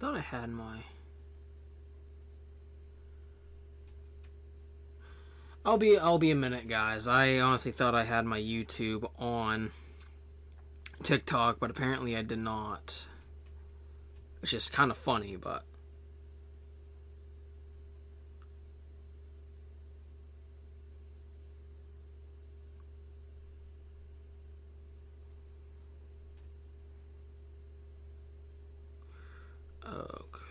Thought I had my... I'll be a minute, guys. I honestly thought I had my YouTube on TikTok, but apparently I did not. Which is kind of funny, but... Okay.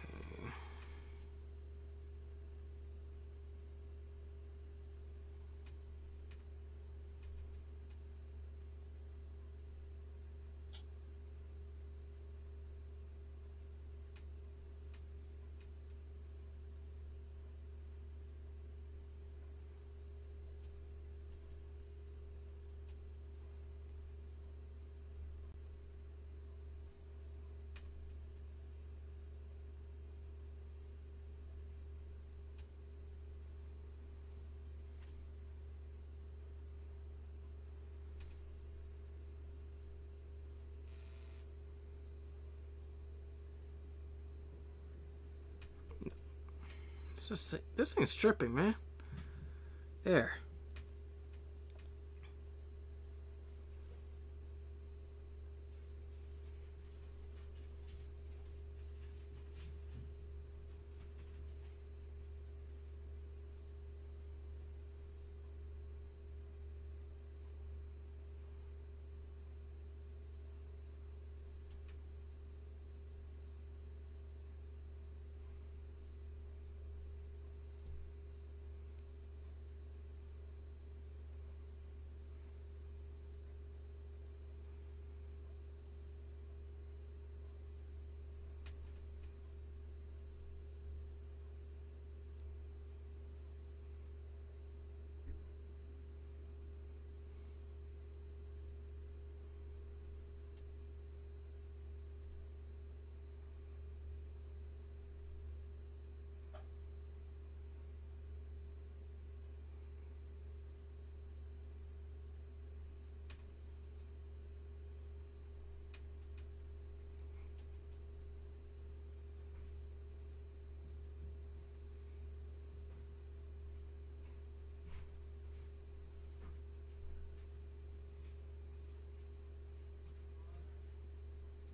This thing's stripping, man. There.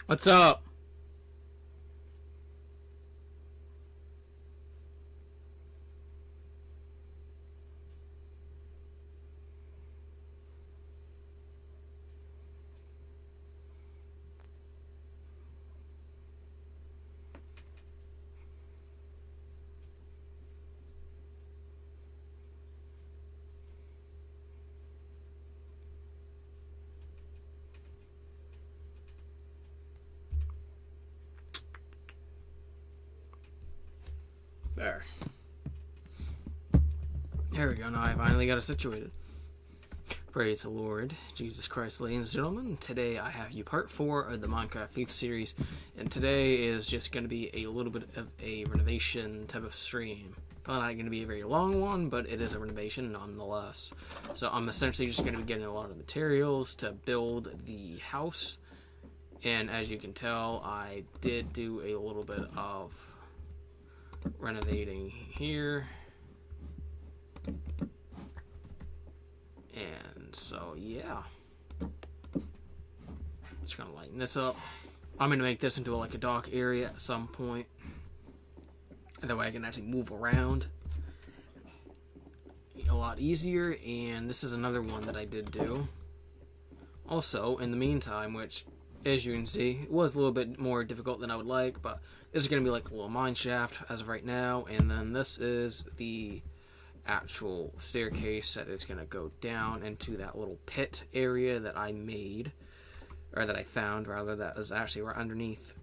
What's up? There. There we go. Now I finally got it situated. Praise the Lord, Jesus Christ, ladies and gentlemen. Today I have you part 4 of the Minecraft Faith series, and today is just going to be a little bit of a renovation type of stream. Probably not going to be a very long one, but it is a renovation nonetheless. So I'm essentially just going to be getting a lot of materials to build the house, and as you can tell, I did do a little bit of renovating here. And so, yeah. Just gonna lighten this up. I'm gonna make this into like a dock area at some point. And that way I can actually move around a lot easier. And this is another one that I did do. Also, in the meantime, which, as you can see, it was a little bit more difficult than I would like, but this is gonna be like a little mine shaft as of right now. And then this is the actual staircase that is going to go down into that little pit area that I made, or that I found rather, that is actually right underneath.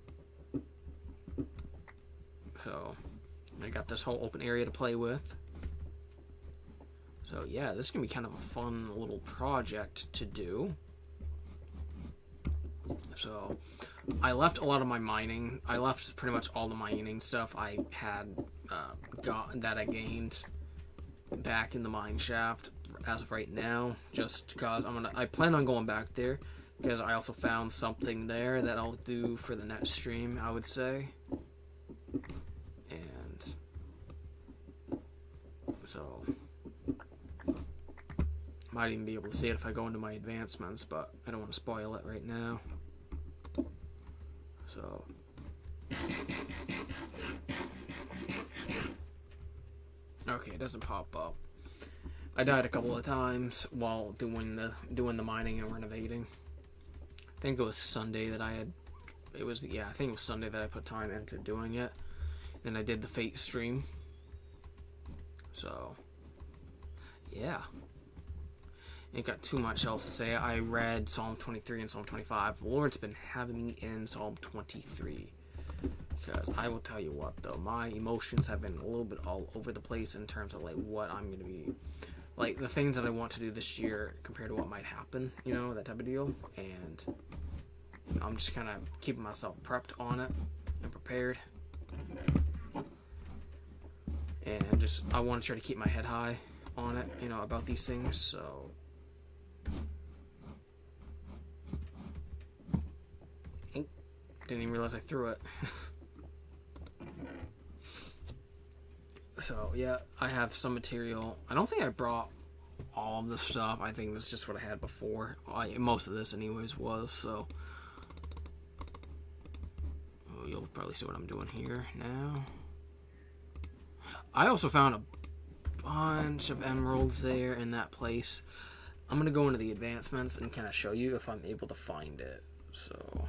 So I got this whole open area to play with. So yeah, this is going to be kind of a fun little project to do. So I left a lot of my mining, I left pretty much all the mining stuff I had that I gained back in the mine shaft as of right now, just because I plan on going back there, because I also found something there that I'll do for the next stream, I would say. Might even be able to see it if I go into my advancements, but I don't want to spoil it right now. So okay, it doesn't pop up. I died a couple of times while doing the mining and renovating. I think it was Sunday that I had. It was, yeah, I think it was Sunday that I put time into doing it. Then I did the Fate stream. So yeah, ain't got too much else to say. I read Psalm 23 and Psalm 25. The Lord's been having me in Psalm 23. Because I will tell you what, though, my emotions have been a little bit all over the place in terms of, like, what I'm going to be, like, the things that I want to do this year compared to what might happen, you know, that type of deal. And I'm just kind of keeping myself prepped on it and prepared. And just, I want to try to keep my head high on it, you know, about these things, so. Oh, didn't even realize I threw it. So, yeah, I have some material. I don't think I brought all of this stuff. I think this is just what I had before. Most of this, anyways, was, so. Oh, you'll probably see what I'm doing here now. I also found a bunch of emeralds there in that place. I'm going to go into the advancements and kind of show you if I'm able to find it, so.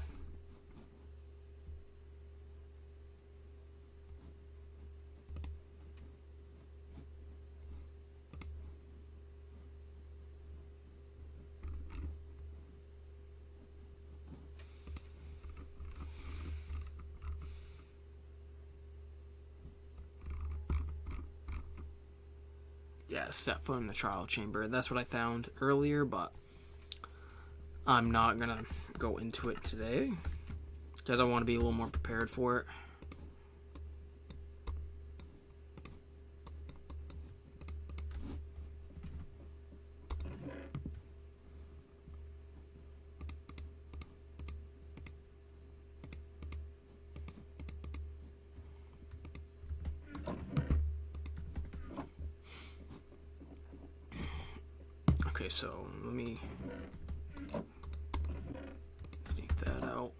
Yeah, step foot in the trial chamber. That's what I found earlier, but I'm not gonna go into it today because I want to be a little more prepared for it. Okay, so let me take that out.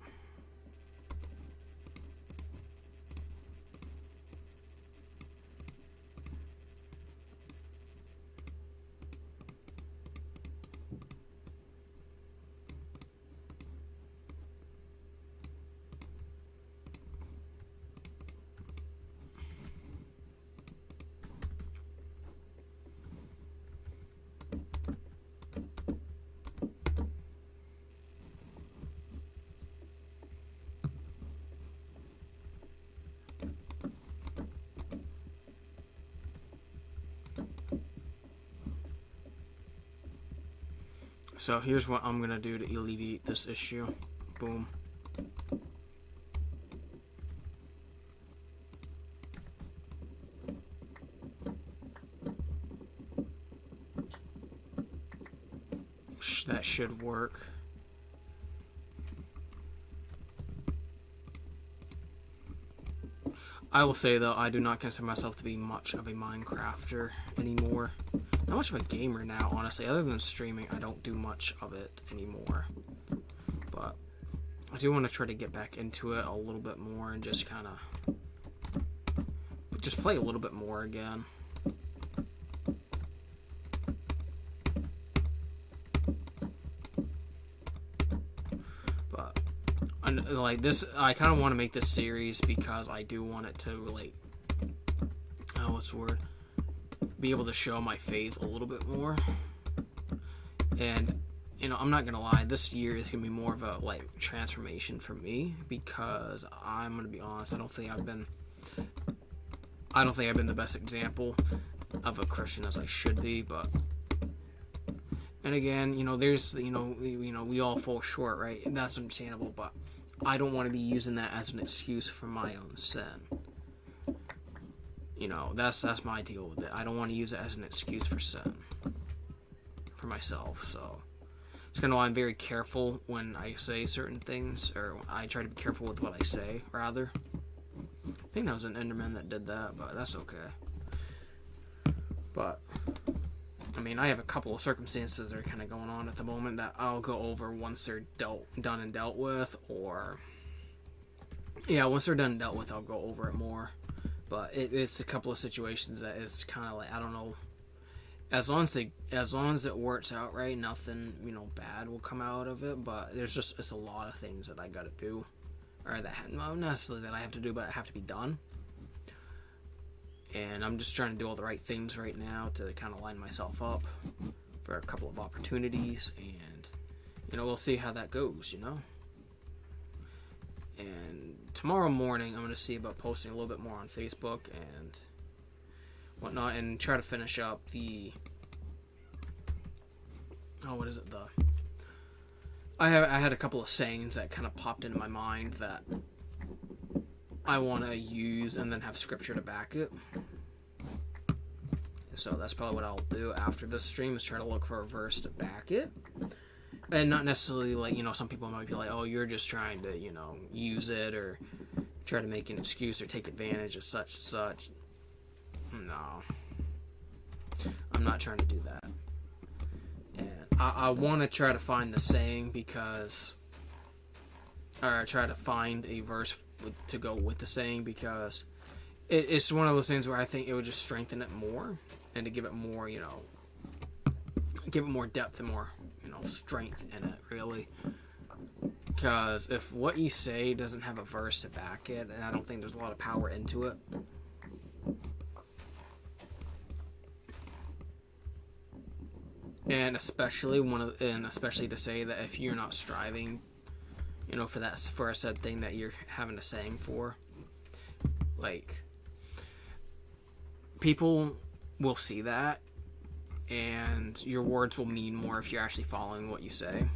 So here's what I'm gonna do to alleviate this issue. Boom. That should work. I will say, though, I do not consider myself to be much of a Minecrafter anymore. Not much of a gamer now, honestly. Other than streaming, I don't do much of it anymore. But I do want to try to get back into it a little bit more and just kind of just play a little bit more again. But like this, I kind of want to make this series because I do want it to like, what's the word? Be able to show my faith a little bit more. And you know, I'm not gonna lie, this year is gonna be more of a like transformation for me because I'm gonna be honest, I don't think I've been the best example of a Christian as I should be. But and again, you know, there's we all fall short, right? And that's understandable, but I don't want to be using that as an excuse for my own sin. You know, that's my deal with it. I don't want to use it as an excuse for sin for myself. So it's kind of why I'm very careful when I say certain things, or I try to be careful with what I say, rather. I think that was an Enderman that did that, but that's okay. But I mean, I have a couple of circumstances that are kind of going on at the moment that I'll go over once they're done and dealt with, or yeah, once they're done and dealt with, I'll go over it more. But it's a couple of situations that it's kind of like, I don't know. As long as it works out right, nothing bad will come out of it. But it's a lot of things that I got to do, or that not necessarily that I have to do, but have to be done. And I'm just trying to do all the right things right now to kind of line myself up for a couple of opportunities, and we'll see how that goes. And tomorrow morning, I'm going to see about posting a little bit more on Facebook and whatnot, and try to finish up I had a couple of sayings that kind of popped into my mind that I want to use and then have scripture to back it. So that's probably what I'll do after this stream, is try to look for a verse to back it. And not necessarily like, some people might be like, oh, you're just trying to, use it or try to make an excuse or take advantage of such and such. No. I'm not trying to do that. And I want to try to find the saying or try to find a verse to go with the saying, because it's one of those things where I think it would just strengthen it more and to give it more, give it more depth and more, strength in it, really. Because if what you say doesn't have a verse to back it, and I don't think there's a lot of power into it. And especially to say that if you're not striving, for a said thing that you're having a saying for, like, people will see that, and your words will mean more if you're actually following what you say.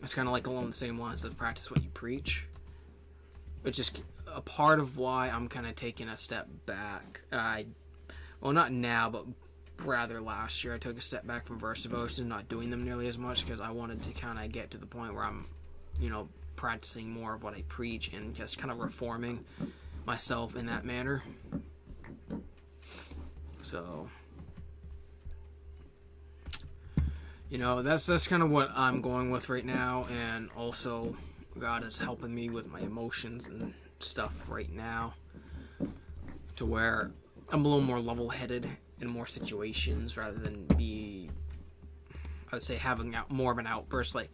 It's kind of like along the same lines of practice what you preach, which is a part of why I'm kind of taking a step back. Well, not now, but rather last year, I took a step back from verse devotions, not doing them nearly as much, because I wanted to kind of get to the point where I'm, practicing more of what I preach and just kind of reforming myself in that manner. So, that's kind of what I'm going with right now, and also God is helping me with my emotions and stuff right now, to where I'm a little more level-headed in more situations rather than I would say, having more of an outburst. Like,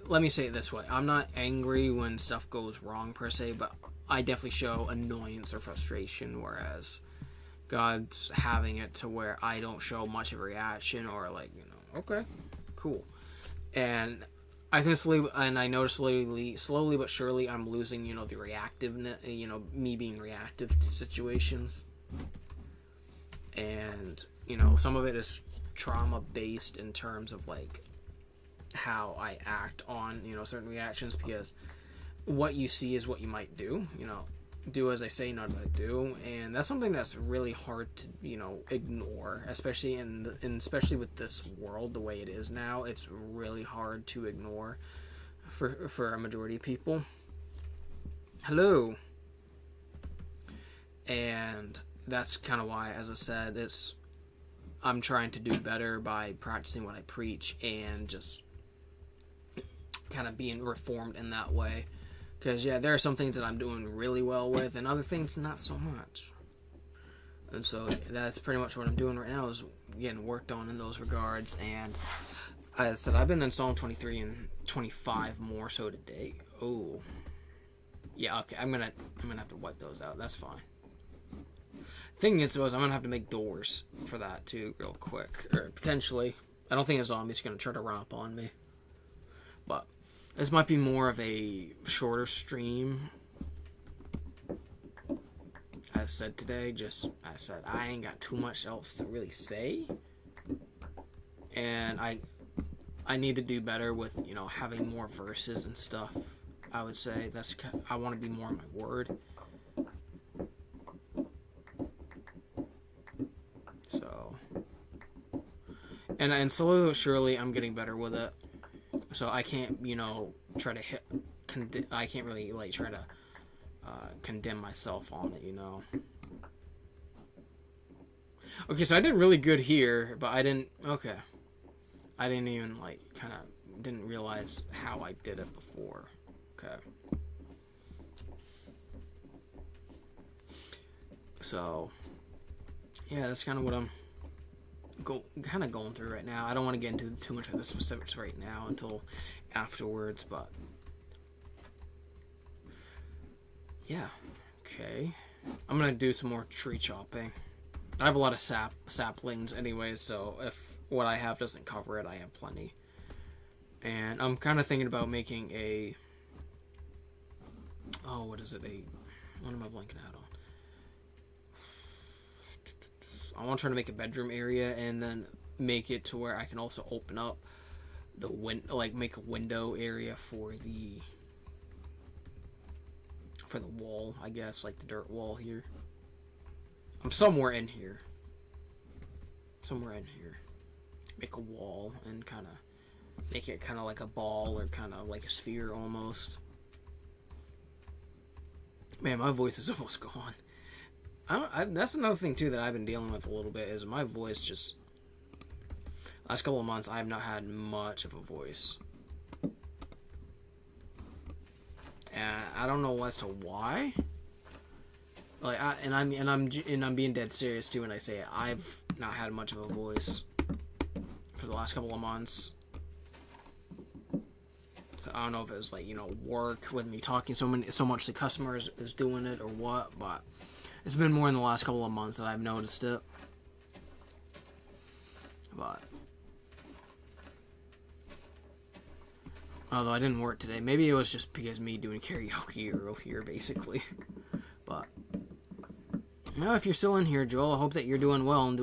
let me say it this way. I'm not angry when stuff goes wrong per se, but I definitely show annoyance or frustration, whereas God's having it to where I don't show much of a reaction, or like, okay, cool. And I think I notice slowly but surely, I'm losing, the reactiveness, me being reactive to situations. And, some of it is trauma-based in terms of, like, how I act on, certain reactions, because what you see is what you might do, do as I say, not as I do, and that's something that's really hard to, ignore, especially especially with this world the way it is now. It's really hard to ignore for a majority of people. Hello. And that's kind of why, as I said, I'm trying to do better by practicing what I preach and just kind of being reformed in that way. Because, yeah, there are some things that I'm doing really well with, and other things not so much. And so that's pretty much what I'm doing right now, is getting worked on in those regards. And as I said, I've been in Psalm 23 and 25 more so today. Oh. Yeah, okay, I'm gonna have to wipe those out. That's fine. Thing is, I'm gonna have to make doors for that too, real quick, or potentially. I don't think a zombie's gonna try to run up on me, but this might be more of a shorter stream. I said today, I ain't got too much else to really say, and I need to do better with having more verses and stuff. I would say I want to be more in my word. So, and slowly but surely, I'm getting better with it. So I can't, try to I can't really try to condemn myself on it, Okay, so I did really good here, but I didn't... Okay. I didn't even, like, kind of... Didn't realize how I did it before. Okay. So... Yeah, that's kind of what I'm... kind of going through right now. I don't want to get into too much of the specifics right now until afterwards, but... Yeah. Okay. I'm going to do some more tree chopping. I have a lot of saplings anyways, so if what I have doesn't cover it, I have plenty. And I'm kind of thinking about making a... Oh, what is it? What am I blanking out on? I want to try to make a bedroom area and then make it to where I can also open up the make a window area for the wall, I guess, like the dirt wall here. I'm somewhere in here. Make a wall and kind of make it kind of like a ball or kind of like a sphere almost. Man, my voice is almost gone. That's another thing too that I've been dealing with a little bit is my voice just... Last couple of months I have not had much of a voice. And I don't know as to why. Like I'm being dead serious too when I say it. I've not had much of a voice for the last couple of months. So I don't know if it was like, you know, work with me talking so much to customers is doing it or what, but it's been more in the last couple of months that I've noticed it. But although I didn't work today, maybe it was just because me doing karaoke earlier, basically. But now, if you're still in here, Joel, I hope that you're doing well and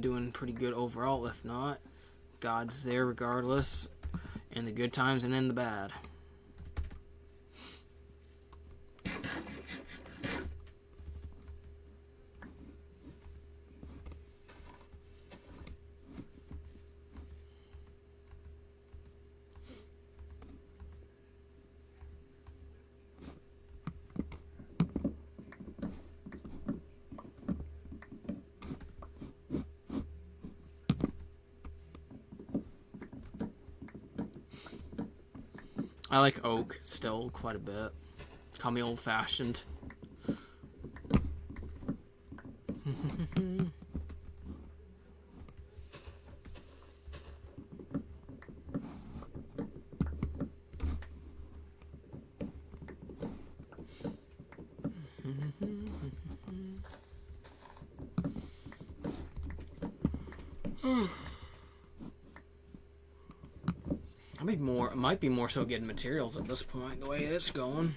doing pretty good overall. If not, God's there regardless, in the good times and in the bad. I like oak still quite a bit. Call me old-fashioned. Might be more so getting materials at this point, the way it's going.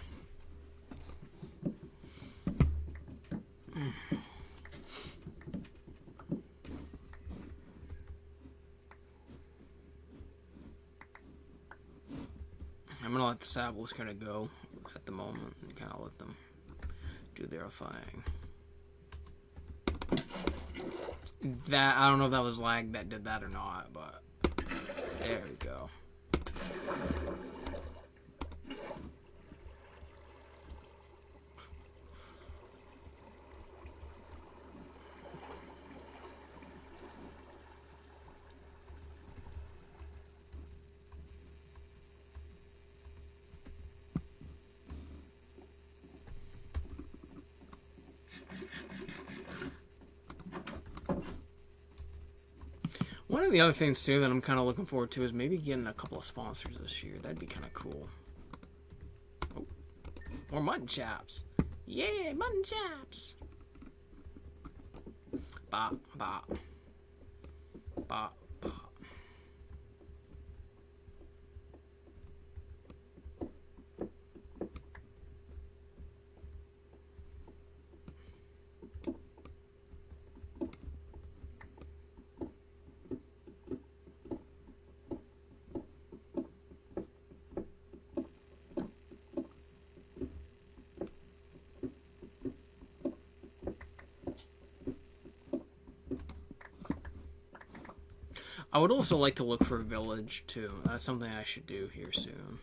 I'm gonna let the saddles kind of go at the moment and kind of let them do their thing. That, I don't know if that was lag that did that or not, but there we go. One of the other things too that I'm kind of looking forward to is maybe getting a couple of sponsors this year. That'd be kind of cool. Oh. More mutton chops. Yeah, mutton chops. Bop, bop. Bop, bop. I would also like to look for a village, too. That's something I should do here soon.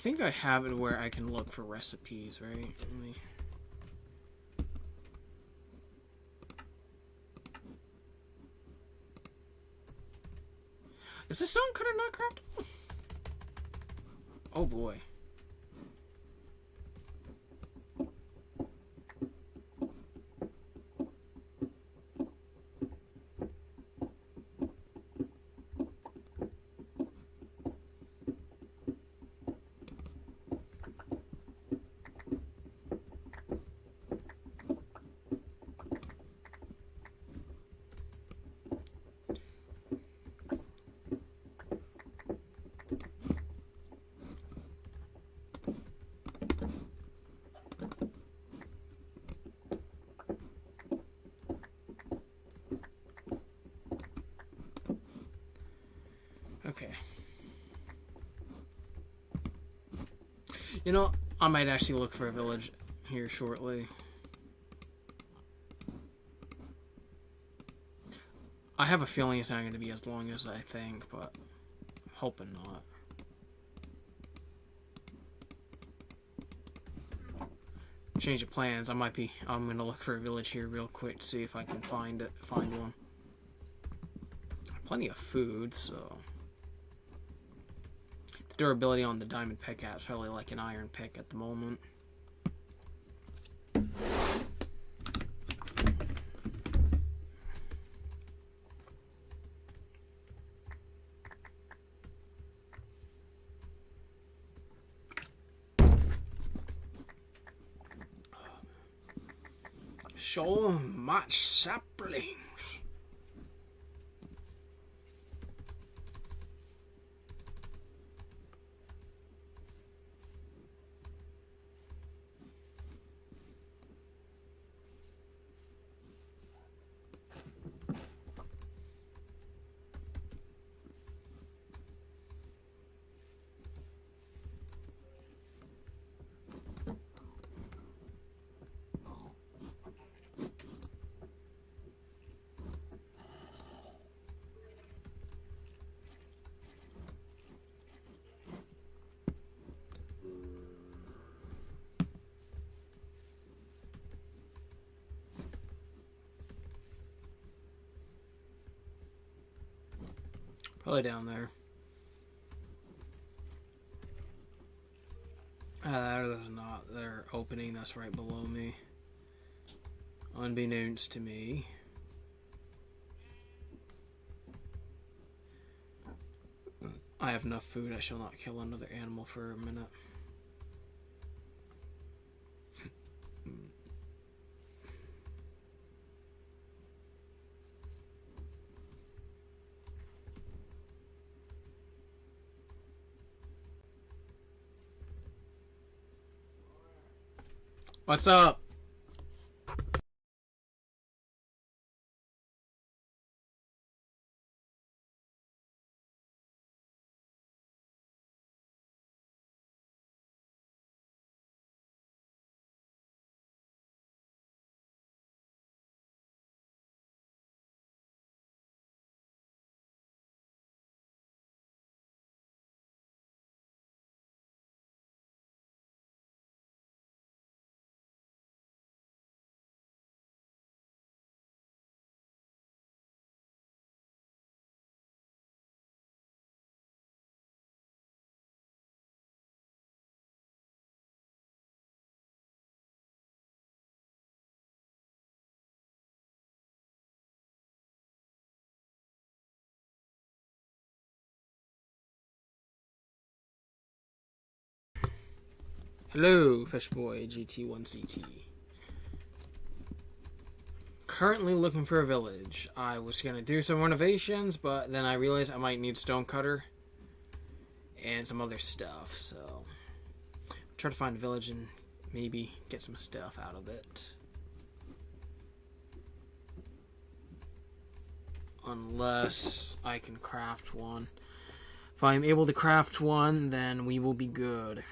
think I have it where I can look for recipes, right? Let me... Is the stone cutter not craftable? Oh boy. Okay. You know, I might actually look for a village here shortly. I have a feeling it's not going to be as long as I think, but I'm hoping not. Change of plans. I'm going to look for a village here real quick to see if I can find one. Plenty of food, so... Durability on the diamond pickaxe, probably like an iron pick at the moment. So much saplings. Probably down there. There's not. They're opening. That's right below me. Unbeknownst to me. I have enough food. I shall not kill another animal for a minute. What's up? Hello, Fishboy GT1CT. Currently looking for a village. I was gonna do some renovations, but then I realized I might need stonecutter and some other stuff, so try to find a village and maybe get some stuff out of it. Unless I can craft one. If I'm able to craft one, then we will be good.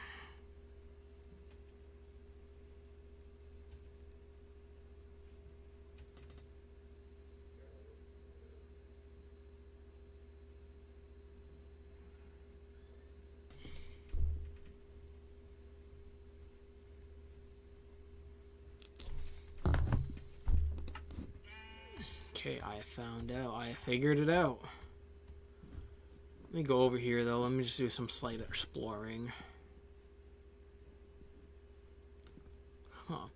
Okay, I found out. I figured it out. Let me go over here, though. Let me just do some slight exploring. Huh.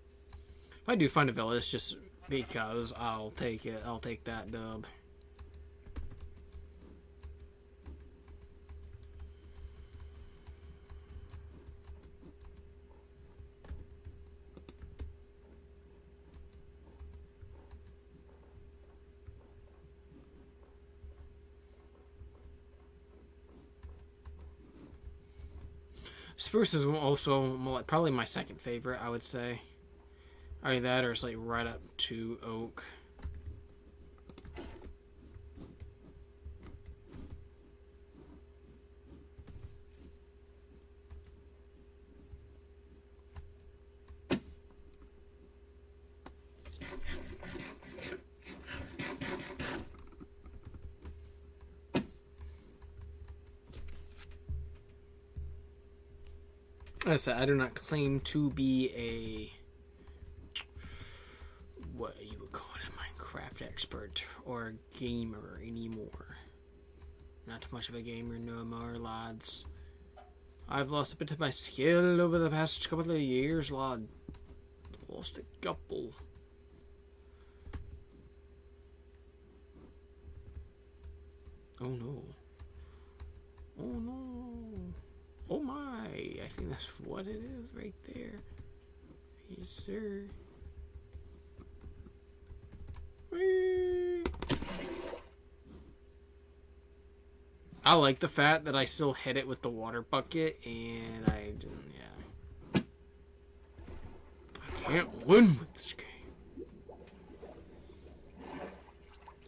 If I do find a village, just because I'll take it. I'll take that dub. Spruce is also probably my second favorite, I would say. Either that or it's like right up to oak. As I said, I do not claim to be a what you would call it, a Minecraft expert or a gamer anymore. Not much of a gamer no more, lads. I've lost a bit of my skill over the past couple of years, lad. Lost a couple. Oh no. Oh no. Oh my. I think that's what it is right there. Yes, sir. Whee! I like the fact that I still hit it with the water bucket and I didn't, yeah. I can't win with this game.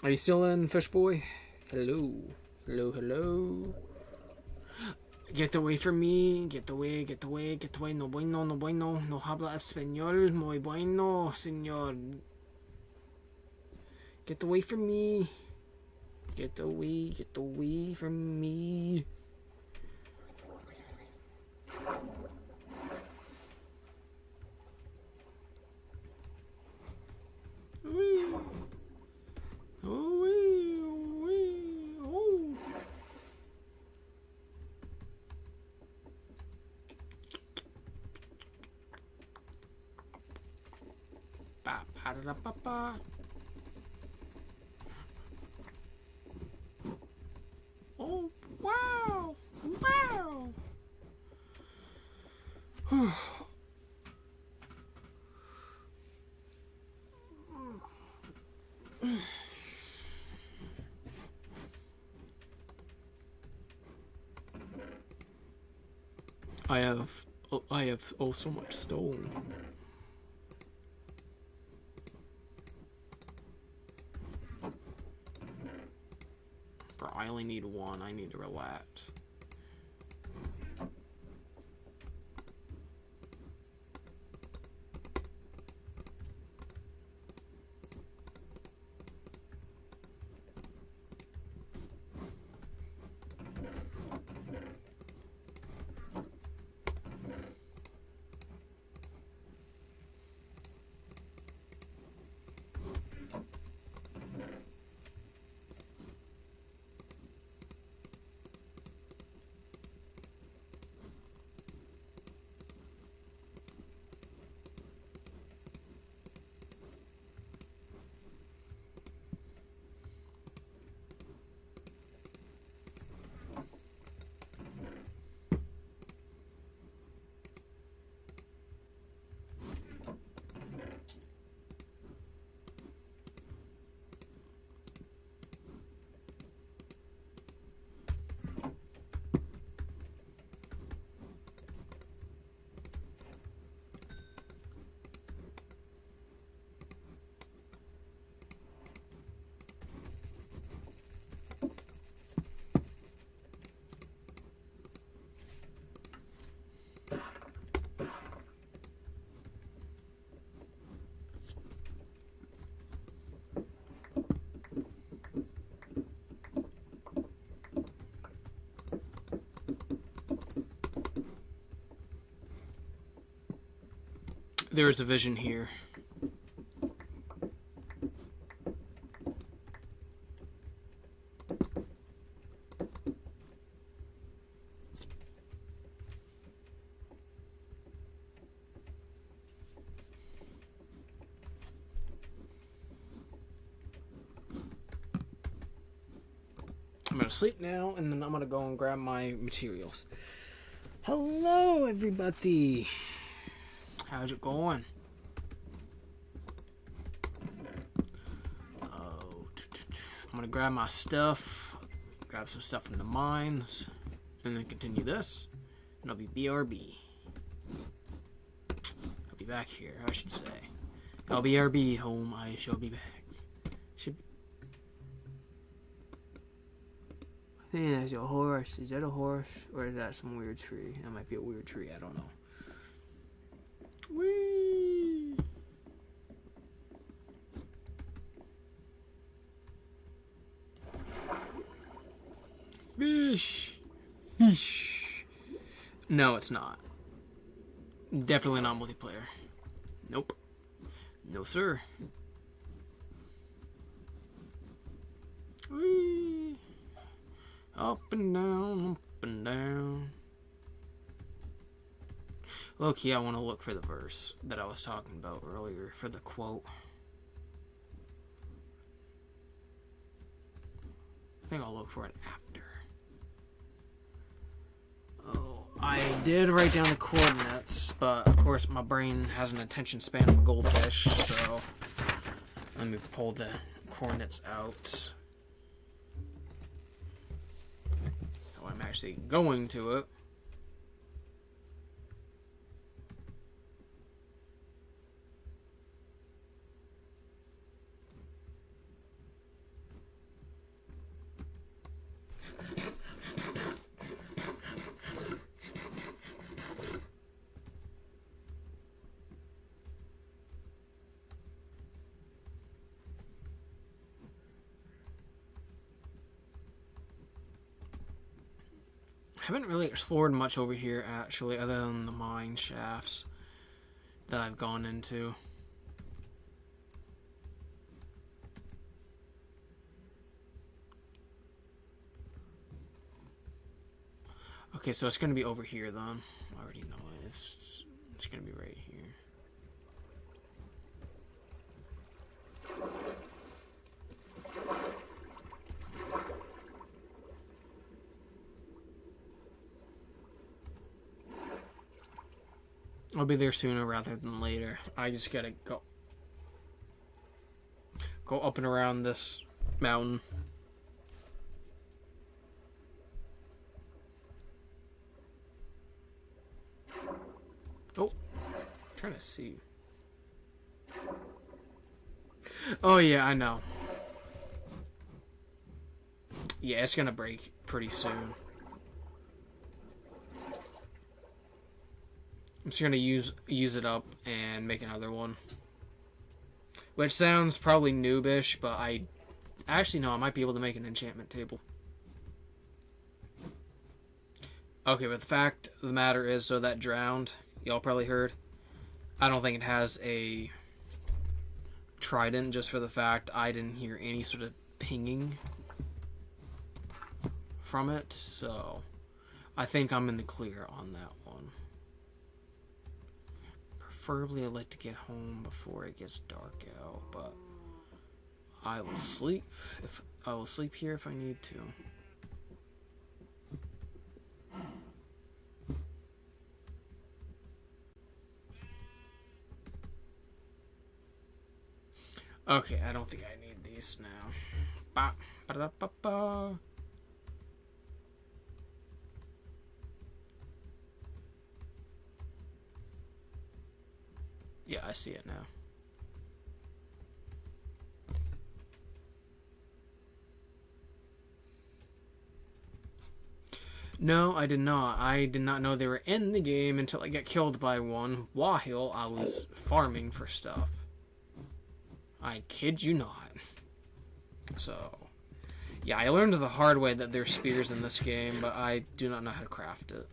Are you still in, Fish Boy? Hello. Hello, hello. Get away from me. Get away, get away, get away. No bueno, no bueno. No habla español. Muy bueno, señor. Get away from me. Get away from me. Wee. Oh, wee, wee, oh. Ba, ba, da, ba, ba. Oh, wow! Wow! I have oh so much stone. Bro, I only need one. I need to relax. There is a vision here. going to sleep now, and then I'm going to go and grab my materials. Hello, everybody. How's it going? I'm going to grab my stuff, grab some stuff from the mines, and then continue this. And I'll be BRB. I'll be back here, I should say. I'll be BRB, home. I shall be back. Should be... I think that's a horse. Is that a horse? Or is that some weird tree? That might be a weird tree. I don't know. Whee! Fish! Fish! No, it's not. Definitely not multiplayer. Nope. No, sir. Whee! Up and down, up and down. Low-key, I want to look for the verse that I was talking about earlier, for the quote. I think I'll look for it after. Oh, I did write down the coordinates, but of course my brain has an attention span of a goldfish, so let me pull the coordinates out. So I'm actually going to it. I haven't really explored much over here, actually, other than the mine shafts that I've gone into. Okay, so it's going to be over here, then. I already know it. It's going to be right here. I'll be there sooner rather than later. I just gotta go up and around this mountain. Oh, I'm trying to see. Oh yeah, I know. Yeah, it's gonna break pretty soon. I'm just gonna use it up and make another one. Which sounds probably noobish, but I actually no, I might be able to make an enchantment table. Okay, but the fact of the matter is, so that drowned, y'all probably heard. I don't think it has a trident, just for the fact I didn't hear any sort of pinging from it, so I think I'm in the clear on that one. Preferably I'd like to get home before it gets dark out, but I will sleep here if I need to. Okay, I don't think I need these now. Ba, ba, da, ba, ba. Yeah, I see it now. No, I did not. I did not know they were in the game until I got killed by one while I was farming for stuff. I kid you not. So, yeah, I learned the hard way that there's spears in this game, but I do not know how to craft it.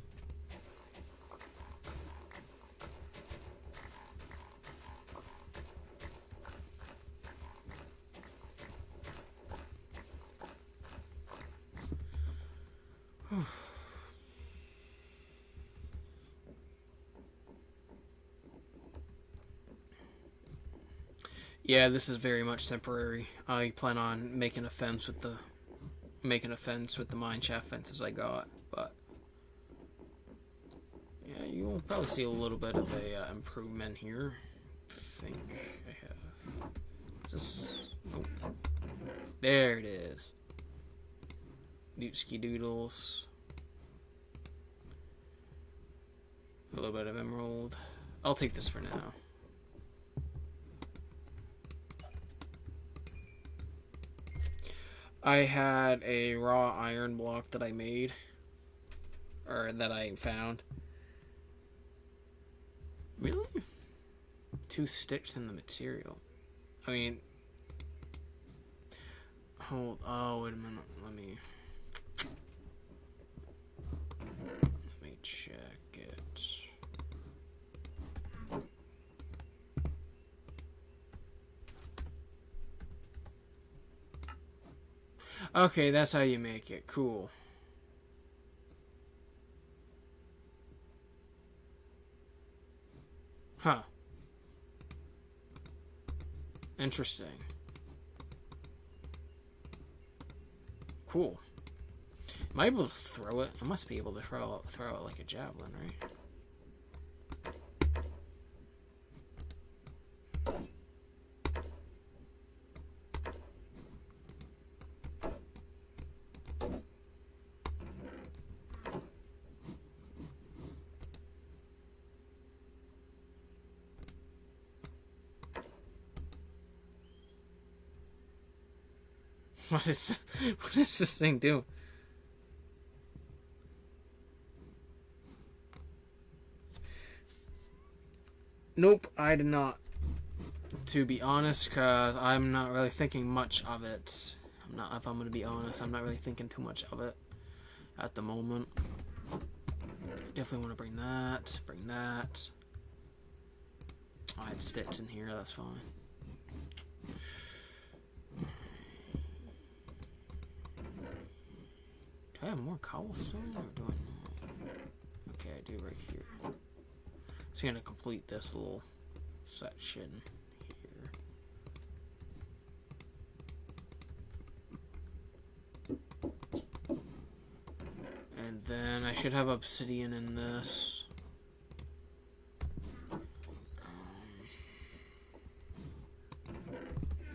Yeah, this is very much temporary. I plan on making a fence with the making a fence with the mineshaft fences I got, but yeah, you'll probably see a little bit of a improvement here. I think I have. Is this? Nope. There it is. Dootski doodles. A little bit of emerald. I'll take this for now. I had a raw iron block that I made, or that I found. Really? 2 sticks in the material. I mean, oh, wait a minute. Let me check it. Okay, that's how you make it. Cool. Huh. Interesting. Cool. Am I able to throw it? I must be able to throw it like a javelin, right? What is this thing doing? Nope, I did not. To be honest, because I'm not really thinking much of it. If I'm gonna be honest, I'm not really thinking too much of it at the moment. Definitely want to bring that. I had sticks in here, that's fine. Do I have more cobblestone, or do I not? Okay, I do right here. So I'm gonna complete this little section here. And then I should have obsidian in this.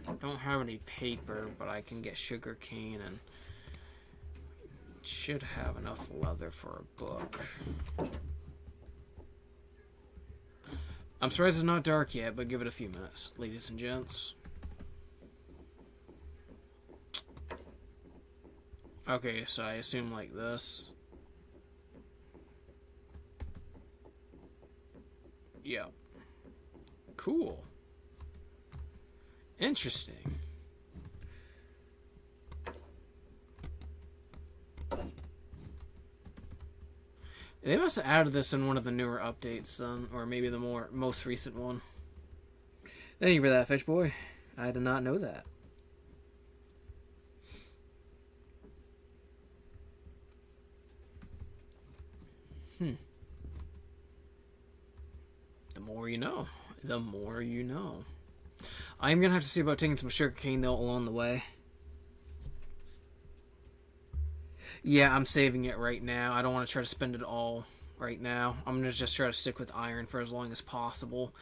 I don't have any paper, but I can get sugar cane and should have enough leather for a book. I'm surprised it's not dark yet, but give it a few minutes, ladies and gents. Okay, so I assume like this. Yeah. Cool. Interesting. They must have added this in one of the newer updates, then, or maybe the most recent one. Thank you for that, fish boy. I did not know that. The more you know. The more you know. I'm gonna have to see about taking some sugarcane though along the way. Yeah, I'm saving it right now. I don't want to try to spend it all right now. I'm going to just try to stick with iron for as long as possible.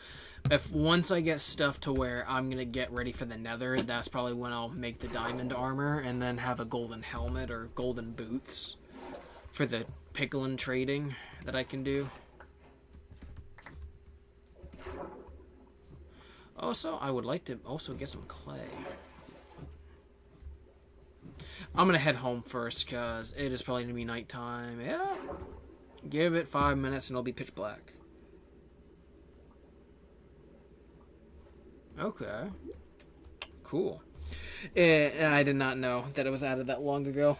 Once I get stuff to where I'm going to get ready for the nether, that's probably when I'll make the diamond armor and then have a golden helmet or golden boots for the piglin trading that I can do. Also, I would like to also get some clay. I'm going to head home first because it is probably going to be nighttime. Yeah. Give it 5 minutes and it'll be pitch black. Okay. Cool. I did not know that it was added that long ago.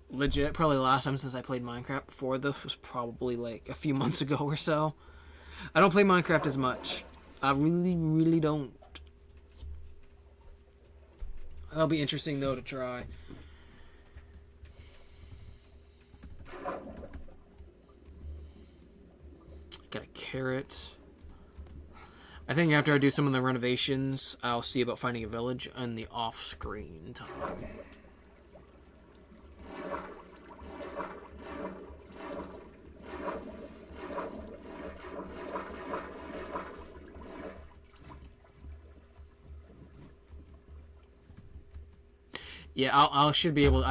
Legit, probably the last time since I played Minecraft before this was probably like a few months ago or so. I don't play Minecraft as much. I really, really don't. That'll be interesting though to try. Got a carrot. I think after I do some of the renovations, I'll see about finding a village in the off-screen time. Yeah, I should be able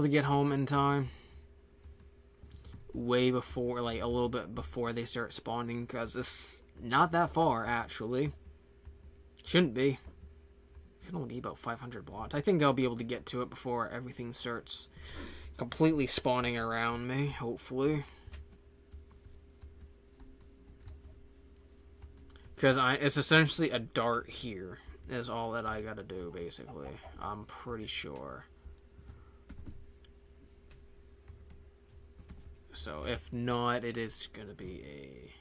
to get home in time. Way before, like a little bit before they start spawning, because it's not that far actually. Shouldn't be. Should only be about 500 blocks. I think I'll be able to get to it before everything starts completely spawning around me, hopefully. Because it's essentially a dart here, is all that I gotta do, basically. I'm pretty sure. So, if not, it is gonna be a...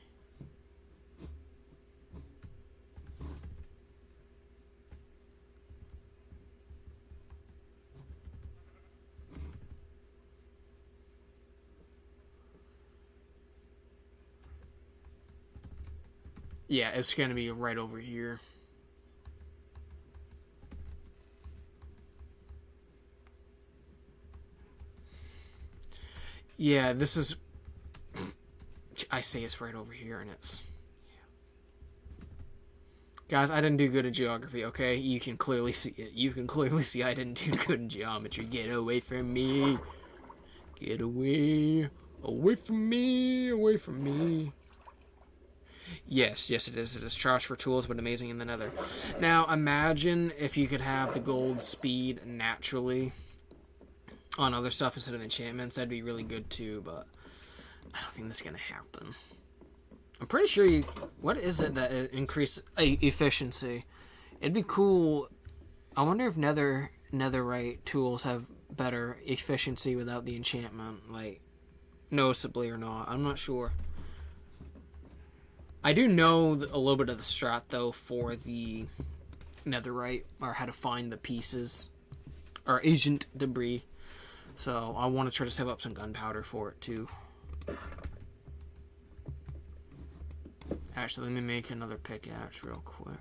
Yeah, it's gonna be right over here. Yeah, this is... I say it's right over here, and it's... Yeah. Guys, I didn't do good at geography, okay? You can clearly see it. You can clearly see I didn't do good in geometry. Get away from me. Get away. Away from me. Away from me. Yes, it is. It is trash for tools, but amazing in the nether. Now, imagine if you could have the gold speed naturally on other stuff instead of enchantments. That'd be really good too, but I don't think that's going to happen. I'm pretty sure you... What is it that increases efficiency? It'd be cool. I wonder if netherite tools have better efficiency without the enchantment, like, noticeably or not. I'm not sure. I do know a little bit of the strat, though, for the netherite, or how to find the pieces, or agent debris. So I want to try to save up some gunpowder for it, too. Actually, let me make another pickaxe real quick.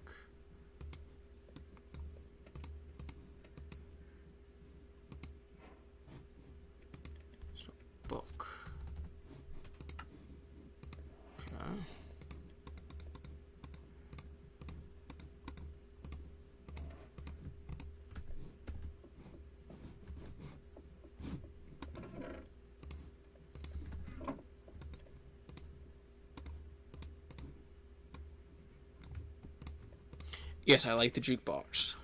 So, book. Okay. Yes, I like the jukebox.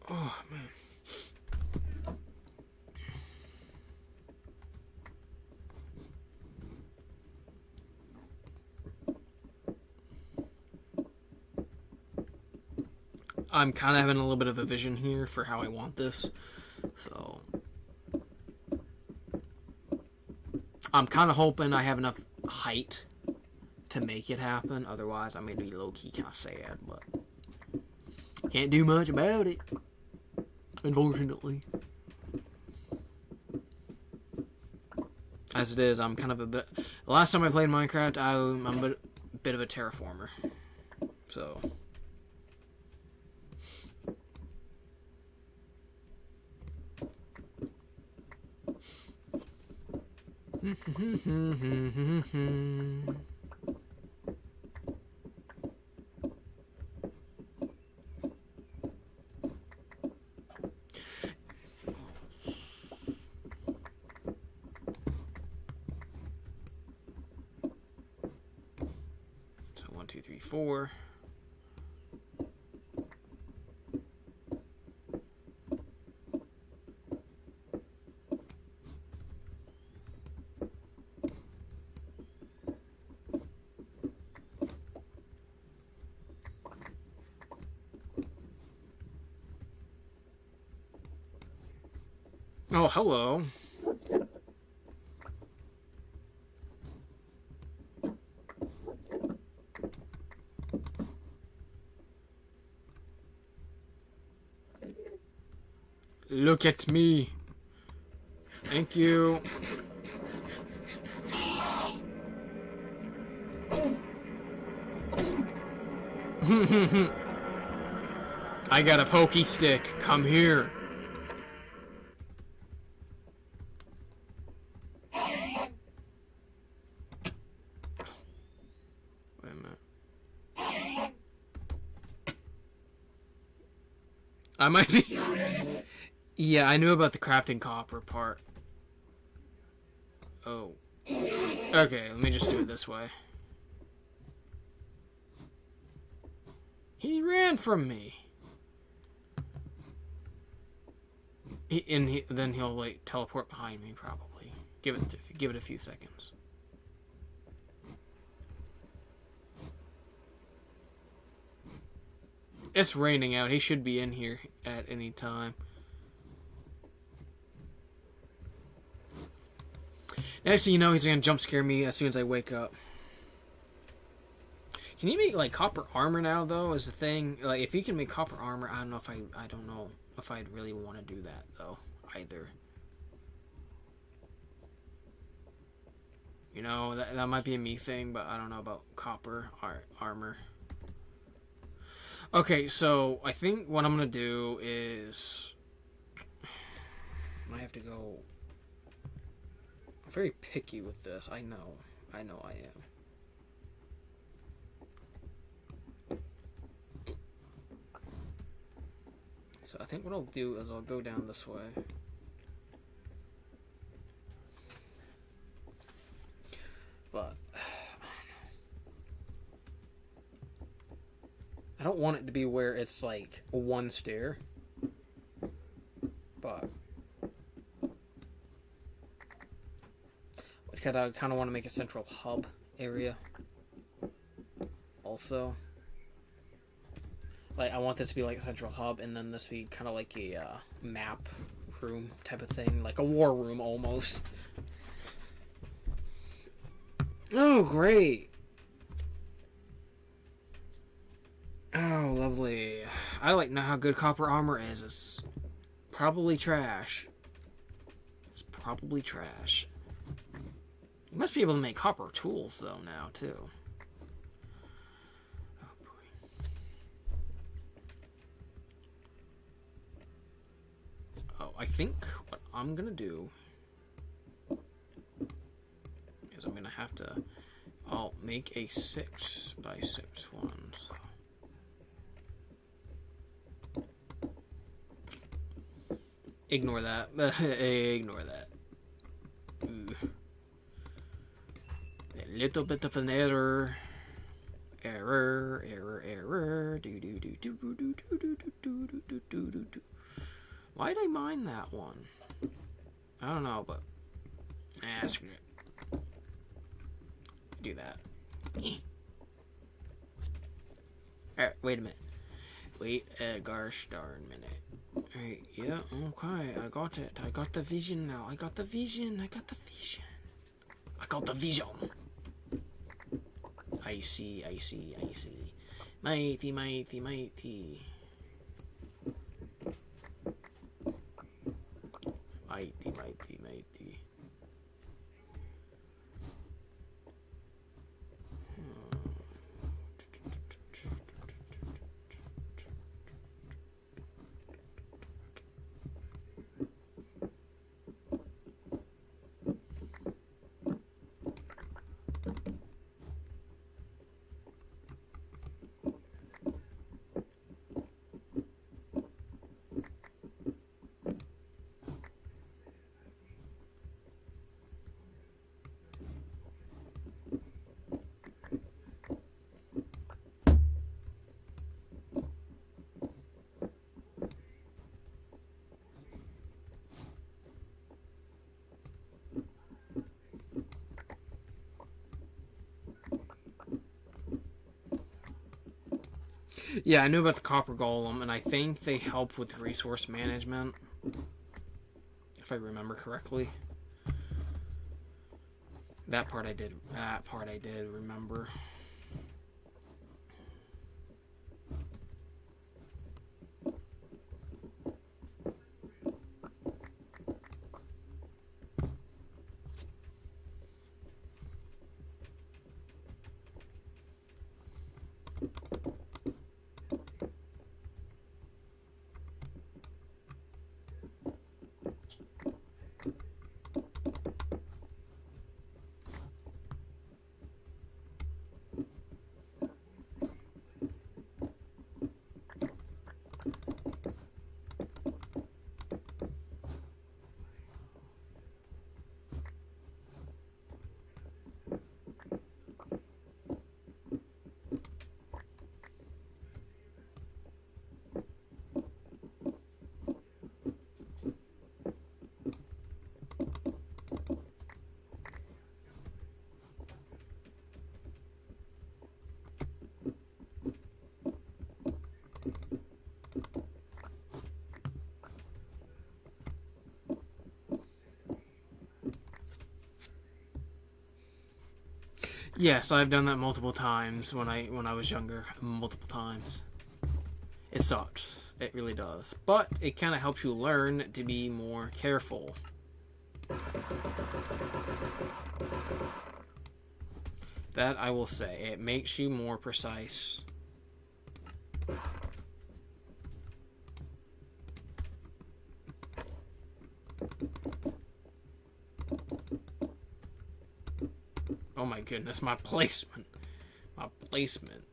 Oh, man. I'm kind of having a little bit of a vision here for how I want this. So I'm kind of hoping I have enough height to make it happen. Otherwise, I'm going to be low-key kind of sad, but can't do much about it, unfortunately. As it is, I'm kind of a bit... The last time I played Minecraft, I'm a bit of a terraformer. So... So 1, 2, 3, 4. Oh, hello. Look at me. Thank you. I got a pokey stick. Come here. I might be... Yeah, I knew about the crafting copper part. Oh. Okay, let me just do it this way. He ran from me. Then he'll like teleport behind me probably. Give it a few seconds. It's raining out. He should be in here at any time. Next thing you know, he's gonna jump scare me as soon as I wake up. Can you make like copper armor now though? Is the thing like if you can make copper armor? I don't know if I'd really want to do that though either. You know that might be a me thing, but I don't know about copper armor. Okay, so I think what I'm gonna do is I have to go. I'm very picky with this. I know I am. So I think what I'll do is I'll go down this way. But I don't want it to be where it's like one stair. But I kind of want to make a central hub area. Also, like I want this to be like a central hub, and then this be kind of like a map room type of thing, like a war room almost. Oh, great. Oh, lovely. I like know how good copper armor is. It's probably trash. It's probably trash. You must be able to make copper tools, though, now, too. Oh, boy. Oh, I think what I'm gonna do is I'm gonna have to... I'll make a 6x6 one, so... Ignore that. Ignore that. Ooh. A little bit of an error. Error. Why'd I mine that one? I don't know, but screw it. Do that. Alright, wait a minute. Wait a gosh darn minute. Alright, yeah, okay, I got it. I got the vision now. I got the vision. I got the vision. I see. Mighty. Mighty. Yeah, I knew about the copper golem, and I think they help with resource management, if I remember correctly. That part I did remember. Yes, I've done that multiple times when I was younger. Multiple times. It sucks. It really does. But it kind of helps you learn to be more careful. That I will say. It makes you more precise. Oh my goodness, my placement. My placement.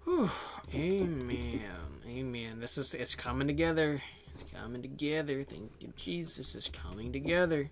Whew. Amen. Amen. It's coming together. It's coming together. Thank you, Jesus. It's coming together.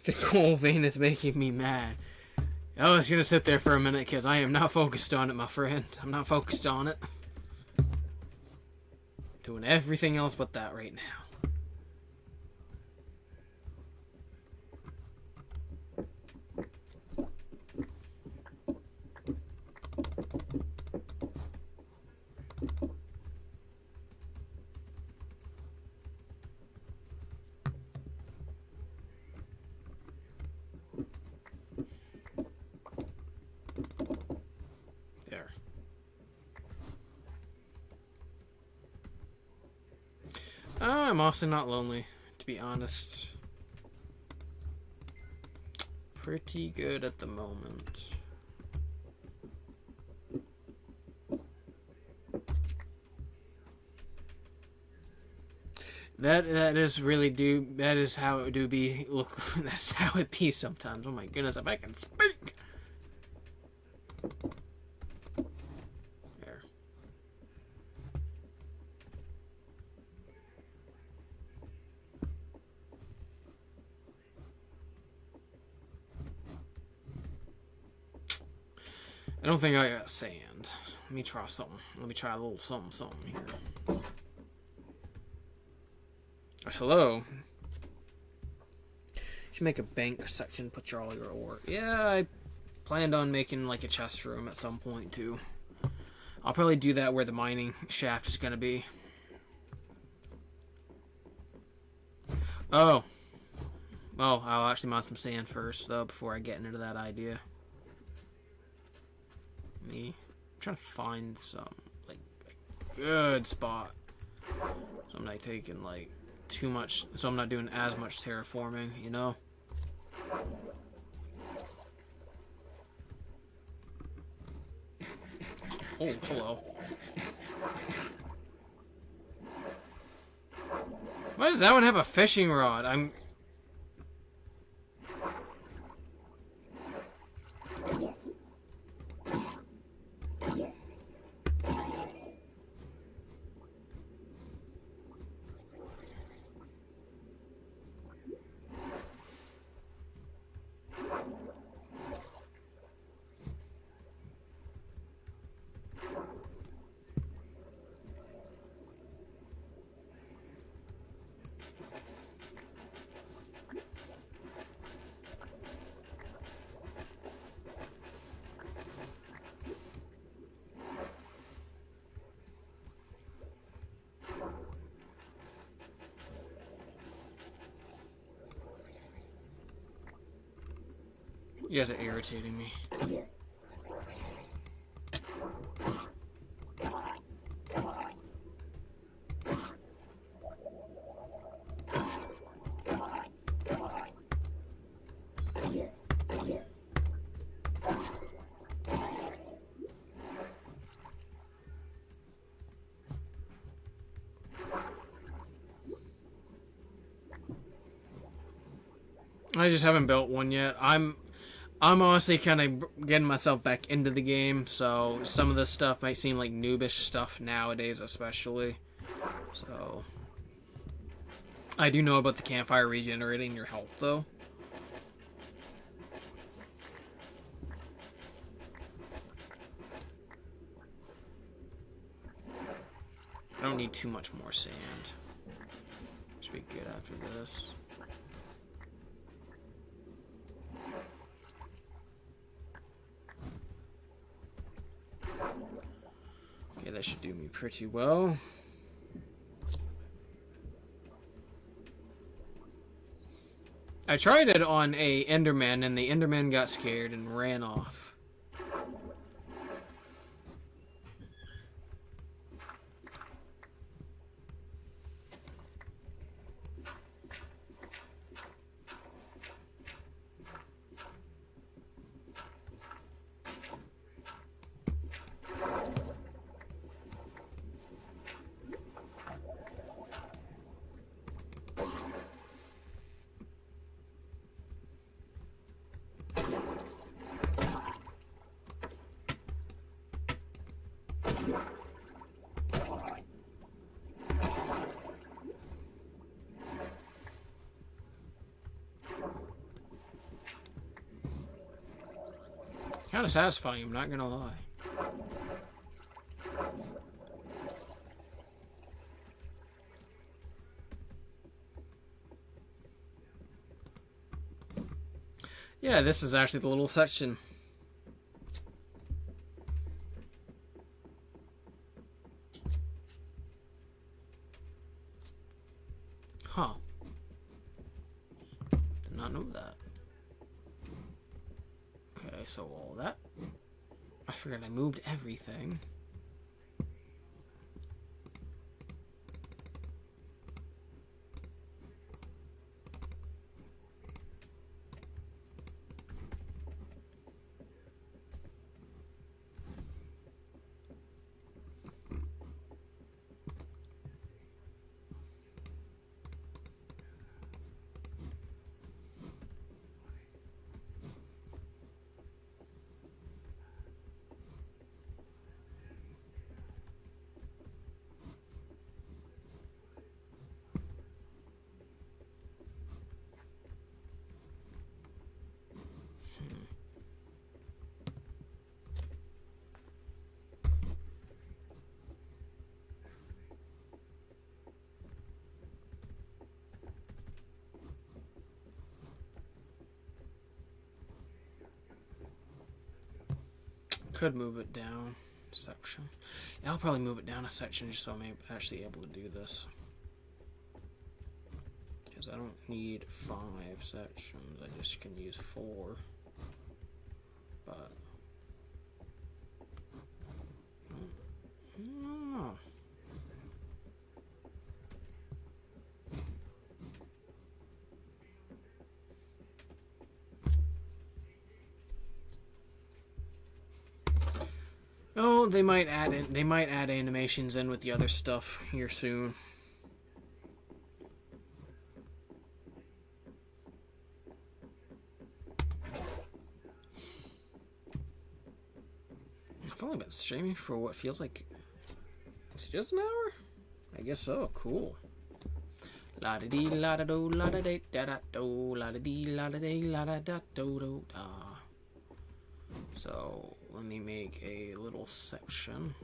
The coal vein is making me mad. I was gonna sit there for a minute because I am not focused on it, my friend. I'm not focused on it. Doing everything else but that right now. There. I'm also not lonely, to be honest. Pretty good at the moment. That is really that is how it do be. Look, that's how it be sometimes. Oh my goodness, if I can speak. There. I don't think I got sand. Let me try something. Let me try a little something here. Hello. Should make a bank section, put all your ore. Yeah, I planned on making like a chest room at some point too. I'll probably do that where the mining shaft is gonna be. Oh, I'll actually mine some sand first though before I get into that idea. I'm trying to find some like a good spot. So I'm not taking like too much, so I'm not doing as much terraforming, you know? Oh, hello. Why does that one have a fishing rod? You guys are irritating me. I just haven't built one yet. I'm honestly kind of getting myself back into the game, so some of this stuff might seem like noobish stuff nowadays, especially. So I do know about the campfire regenerating your health, though. I don't need too much more sand. Should be good after this. Okay, that should do me pretty well. I tried it on a Enderman, and the Enderman got scared and ran off. Kind of satisfying, I'm not gonna lie. Yeah, this is actually the little section. Huh. Did not know that. Okay, so all that. I forgot I moved everything. Could move it down a section. Yeah, I'll probably move it down a section just so I'm actually able to do this. Because I don't need 5 sections, I just can use 4. But no. Oh, they might add animations in with the other stuff here soon. I've only been streaming for what feels like it's just an hour? I guess so. Cool. La da dee la da do la da dee da da do la da dee la da dee la da da do do da. So let me make a little section.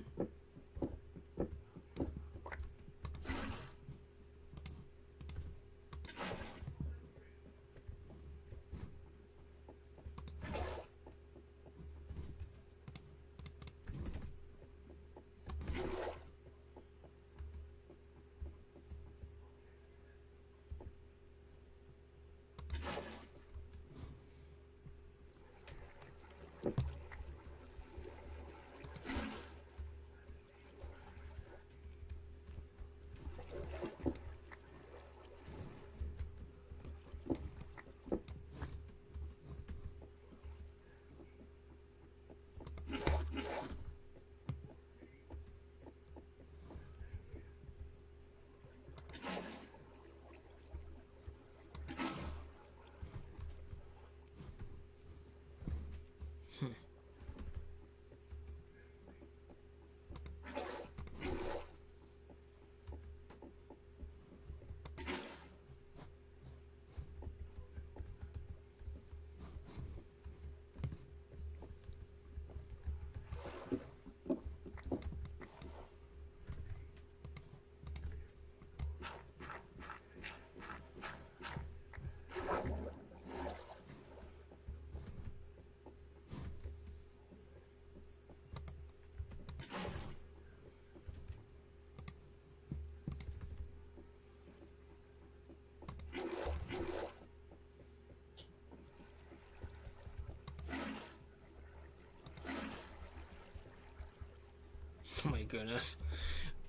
Oh my goodness.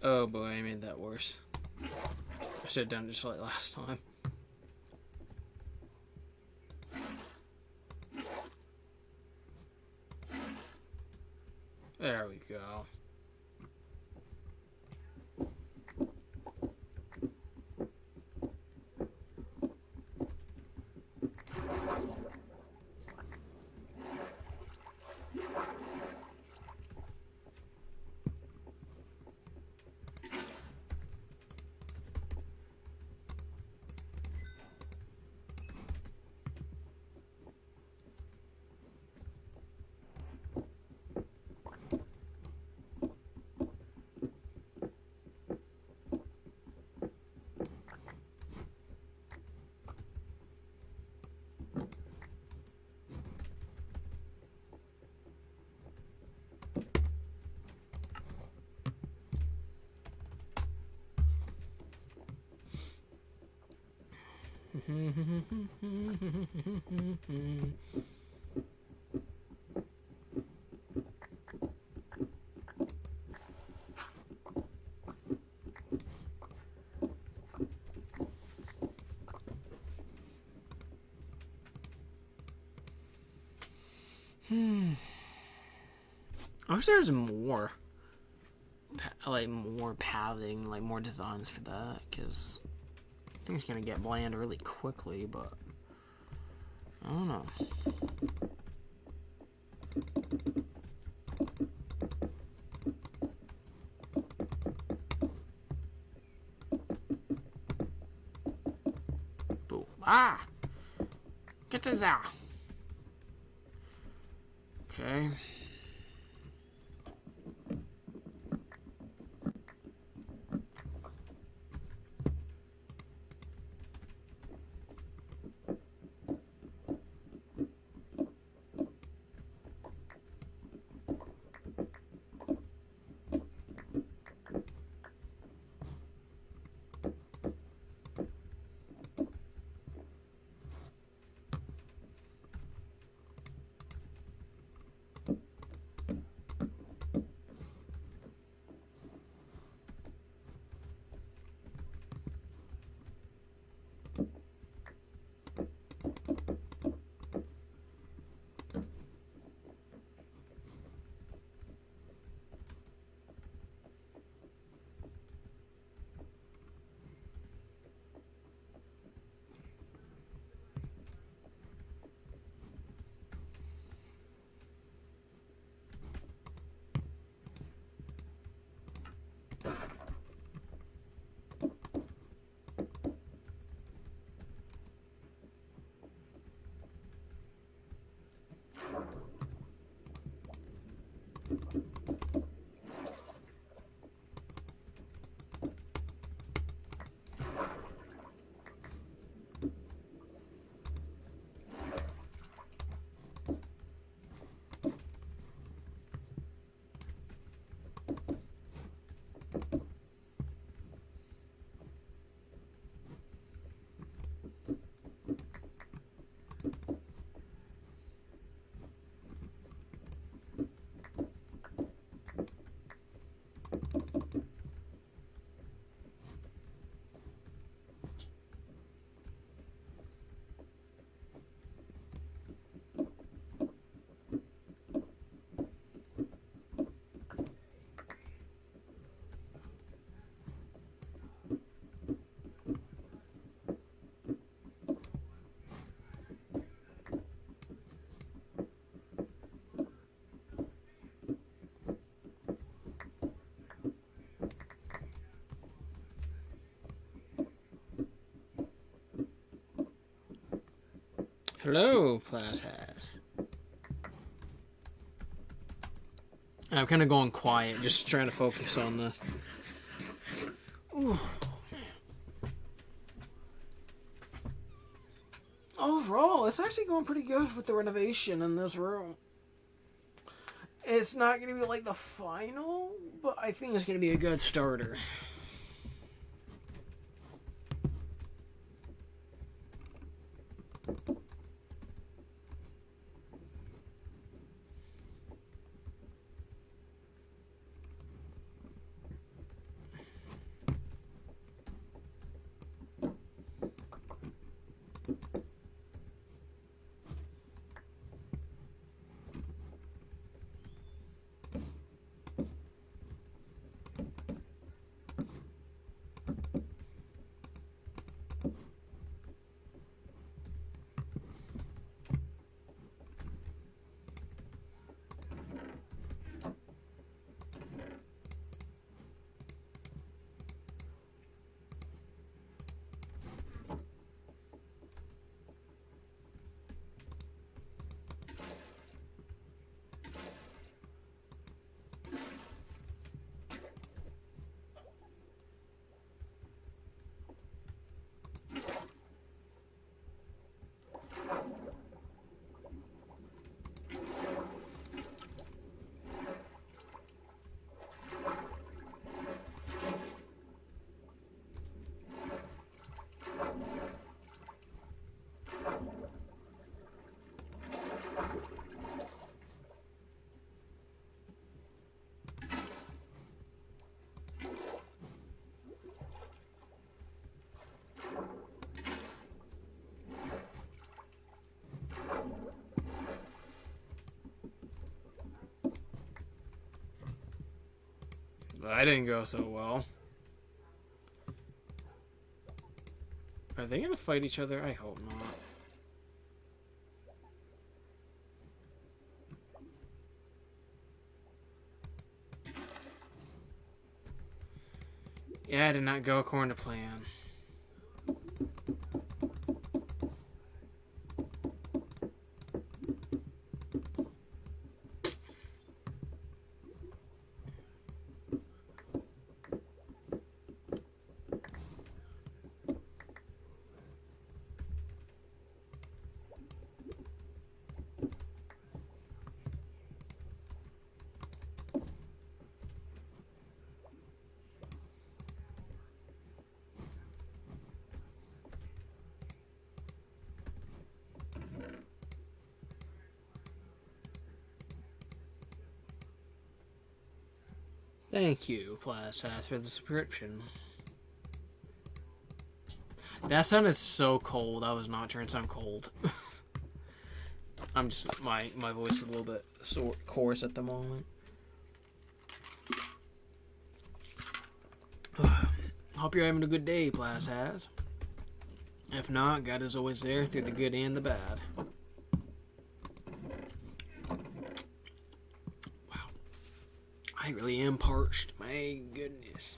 Oh boy, I made that worse. I should have done it just like last time. There we go. I wish there was more, like more pathing, like more designs for that, because I think it's gonna get bland really quickly, but I don't know. Boom. Ah! Get this out! Okay. Hello, Platypus. I'm kind of going quiet, just trying to focus on this. Ooh, man. Overall, it's actually going pretty good with the renovation in this room. It's not going to be like the final, but I think it's going to be a good starter. That didn't go so well. Are they gonna fight each other? I hope not. Yeah, it did not go according to plan. Thank you, Class Ass, for the subscription. That sounded so cold. I was not trying to sound cold. I'm just my voice is a little bit coarse at the moment. Hope you're having a good day, Class Ass. If not, God is always there through the good and the bad. Wow. I really am parched. My goodness.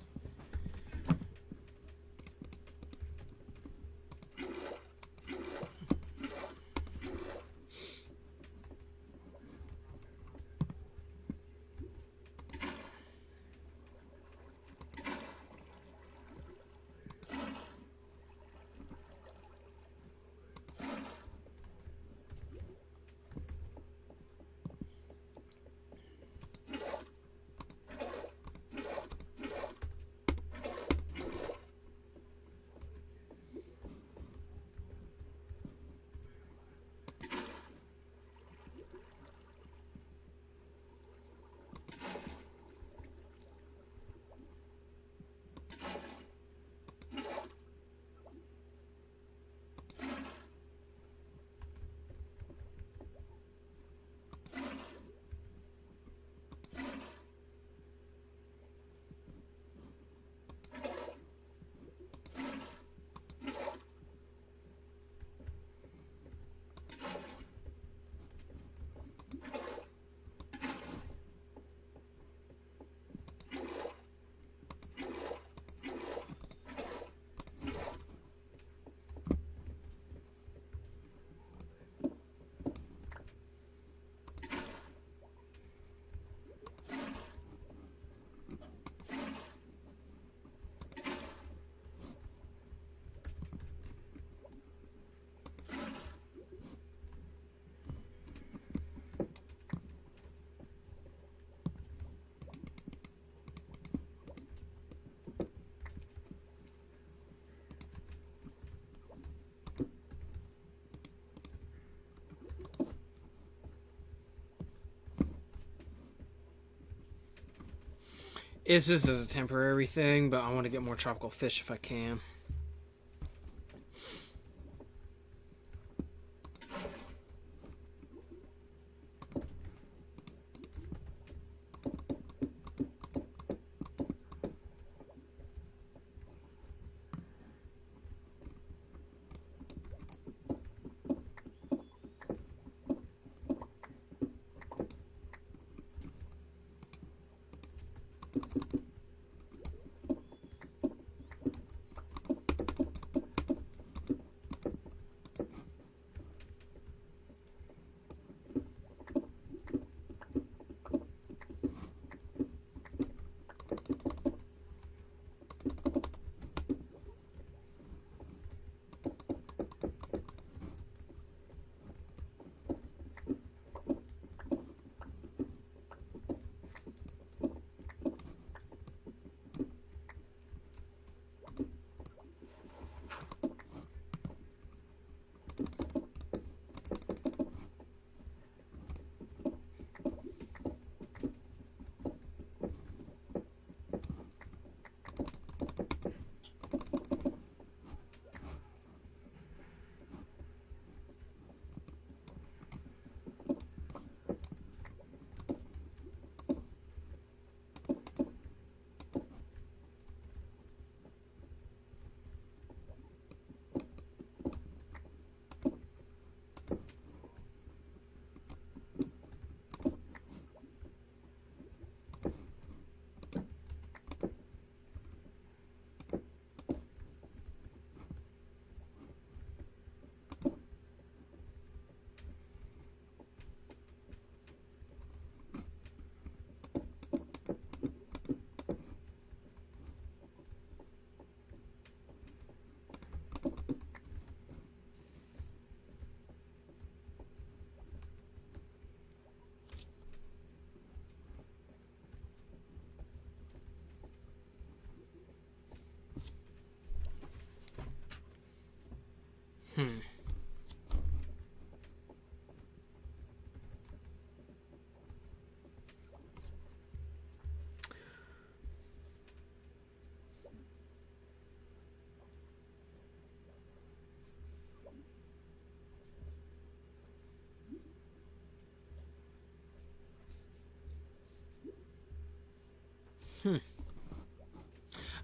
It's just as a temporary thing, but I want to get more tropical fish if I can.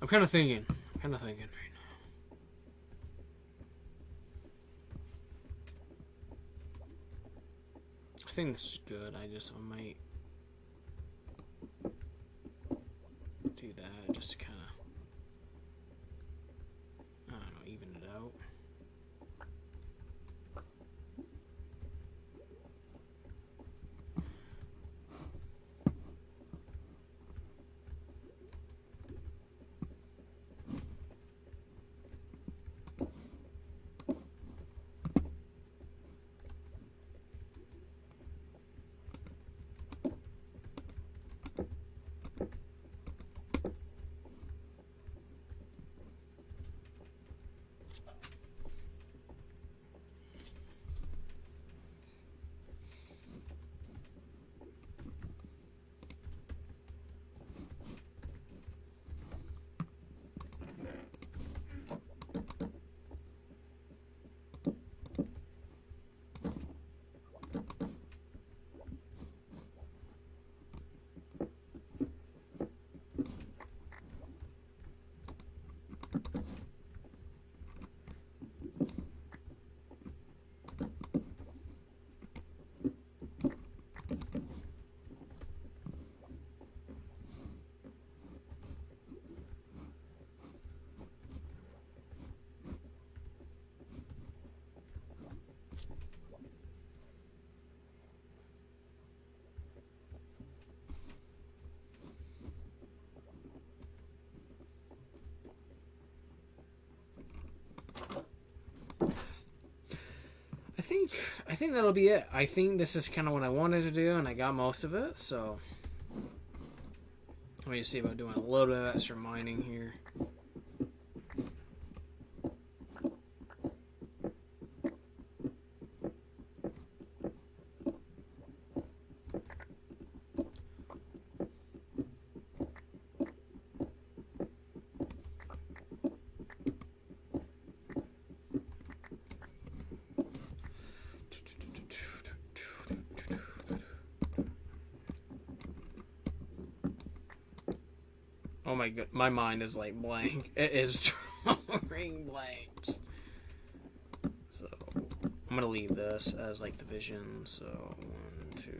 I'm kind of thinking right now. I think this is good. I might do that just to kind of, I don't know, even it out. I think that'll be it. I think this is kind of what I wanted to do, and I got most of it. So let me see about doing a little bit of extra mining here. Oh my god, my mind is like blank. It is drawing blanks. So I'm gonna leave this as like the vision. So 1, 2,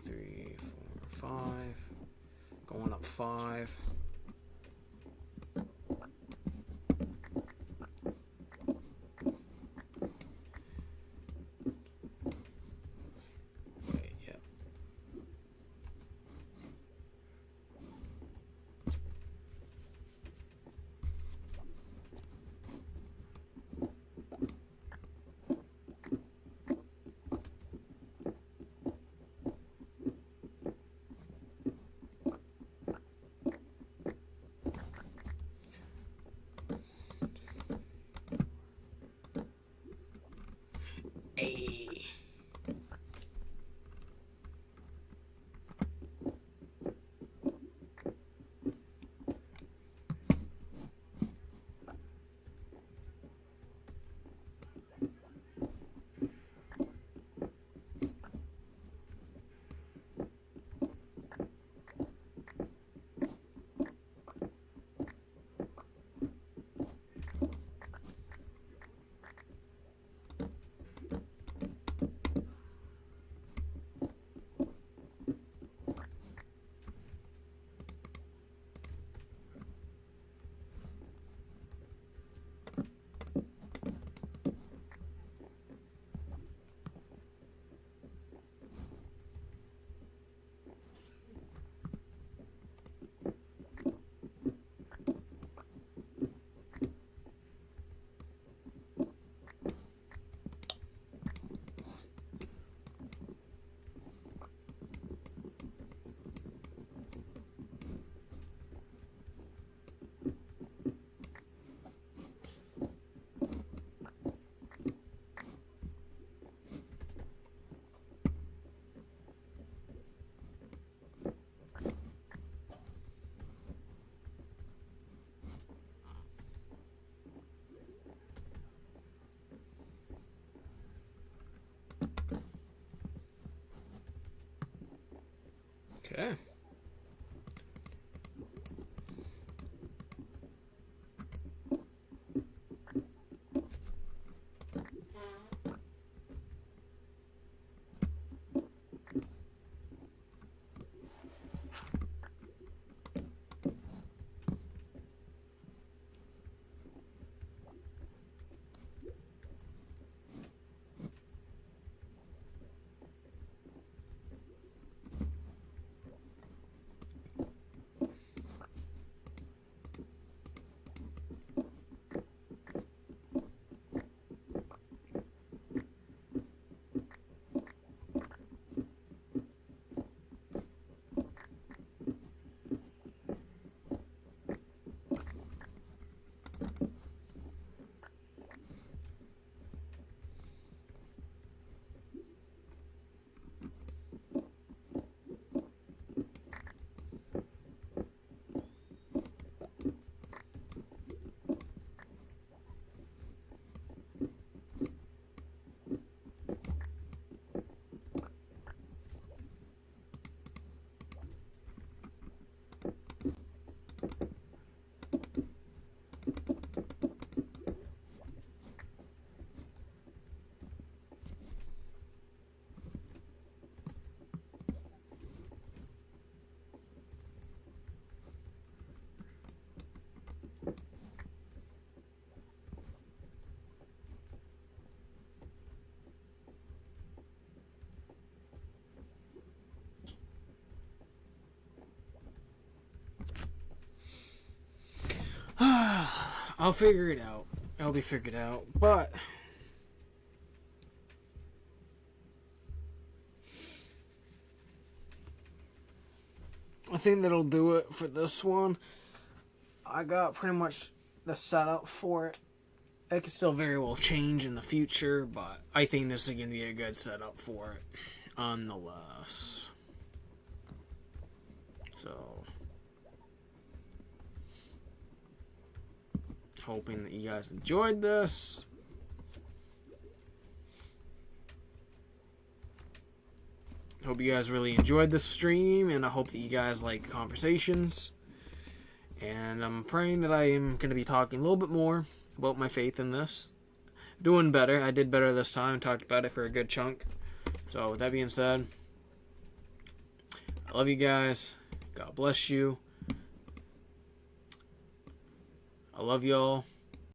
3, 4, 5. Going up 5. Okay. I'll figure it out. It'll be figured out. But I think that'll do it for this one. I got pretty much the setup for it. It could still very well change in the future, but I think this is going to be a good setup for it, nonetheless. So, hoping that you guys enjoyed this. Hope you guys really enjoyed this stream, and I hope that you guys like conversations. And I'm praying that I am going to be talking a little bit more about my faith in this. Doing better. I did better this time. Talked about it for a good chunk. So with that being said, I love you guys. God bless you. I love y'all.